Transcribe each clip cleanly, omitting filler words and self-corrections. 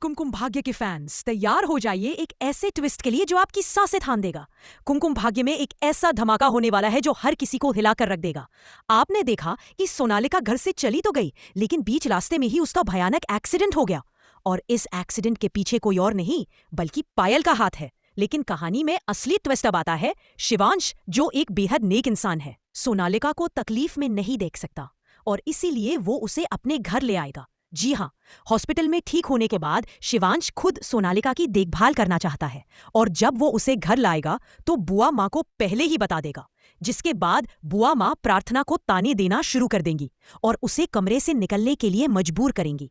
कुमकुम भाग्य के फैंस तैयार हो जाइए एक ऐसे ट्विस्ट के लिए जो आपकी सांसें थाम देगा। कुमकुम भाग्य में एक ऐसा धमाका होने वाला है जो हर किसी को हिलाकर रख देगा। आपने देखा कि सोनालिका घर से चली तो गई, लेकिन बीच रास्ते में ही उसका भयानक एक्सीडेंट हो गया। और इस एक्सीडेंट के पीछे कोई और नहीं बल्कि पायल का हाथ है। लेकिन कहानी में असली ट्विस्ट अब आता है शिवांश, जो एक बेहद नेक इंसान है, सोनालिका को तकलीफ में नहीं देख सकता और इसीलिए वो उसे अपने घर ले आएगा। जी हाँ, हॉस्पिटल में ठीक होने के बाद शिवांश खुद सोनालिका की देखभाल करना चाहता है और जब वो उसे घर लाएगा तो बुआ माँ को पहले ही बता देगा, जिसके बाद बुआ माँ प्रार्थना को ताने देना शुरू कर देंगी और उसे कमरे से निकलने के लिए मजबूर करेंगी।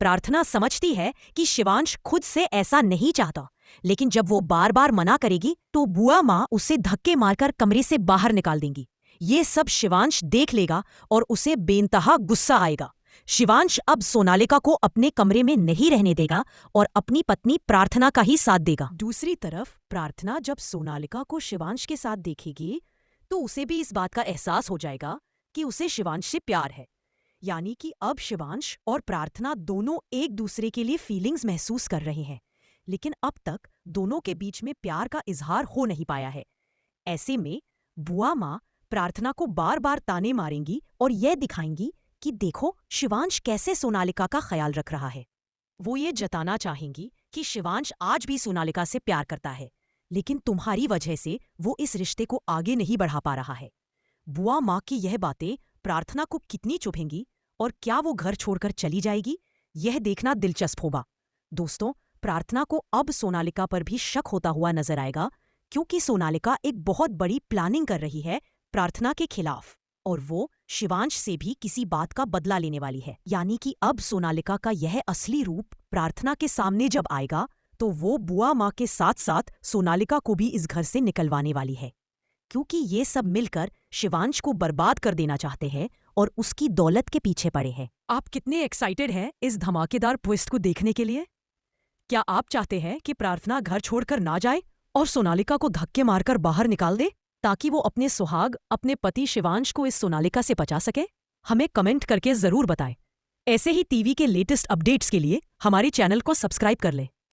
प्रार्थना समझती है कि शिवांश खुद से ऐसा नहीं चाहता, लेकिन जब वो बार बार मना करेगी तो बुआ माँ उसे धक्के मारकर कमरे से बाहर निकाल देंगी। ये सब शिवांश देख लेगा और उसे बेइंतहा गुस्सा आएगा। शिवांश अब सोनालिका को अपने कमरे में नहीं रहने देगा और अपनी पत्नी प्रार्थना का ही साथ देगा। दूसरी तरफ प्रार्थना जब सोनालिका को शिवांश के साथ देखेगी तो उसे भी इस बात का एहसास हो जाएगा कि उसे शिवांश से प्यार है। यानी कि अब शिवांश और प्रार्थना दोनों एक दूसरे के लिए फीलिंग्स महसूस कर रहे हैं, लेकिन अब तक दोनों के बीच में प्यार का इजहार हो नहीं पाया है। ऐसे में बुआ माँ प्रार्थना को बार बार ताने मारेंगी और यह दिखाएंगी कि देखो शिवांश कैसे सोनालिका का ख्याल रख रहा है। वो ये जताना चाहेंगी कि शिवांश आज भी सोनालिका से प्यार करता है, लेकिन तुम्हारी वजह से वो इस रिश्ते को आगे नहीं बढ़ा पा रहा है। बुआ माँ की यह बातें प्रार्थना को कितनी चुभेंगी और क्या वो घर छोड़कर चली जाएगी, यह देखना दिलचस्प होगा। दोस्तों, प्रार्थना को अब सोनालिका पर भी शक होता हुआ नजर आएगा, क्योंकि सोनालिका एक बहुत बड़ी प्लानिंग कर रही है प्रार्थना के खिलाफ और वो शिवांश से भी किसी बात का बदला लेने वाली है। यानी कि अब सोनालिका का यह असली रूप प्रार्थना के सामने जब आएगा तो वो बुआ माँ के साथ साथ सोनालिका को भी इस घर से निकलवाने वाली है, क्योंकि ये सब मिलकर शिवांश को बर्बाद कर देना चाहते हैं और उसकी दौलत के पीछे पड़े हैं। आप कितने एक्साइटेड हैं इस धमाकेदार ट्विस्ट को देखने के लिए? क्या आप चाहते हैं कि प्रार्थना घर छोड़कर ना जाए और सोनालिका को धक्के मारकर बाहर निकाल दे ताकि वो अपने सुहाग, अपने पति शिवांश को इस सोनालिका से बचा सके? हमें कमेंट करके जरूर बताएं। ऐसे ही टीवी के लेटेस्ट अपडेट्स के लिए हमारे चैनल को सब्सक्राइब कर लें।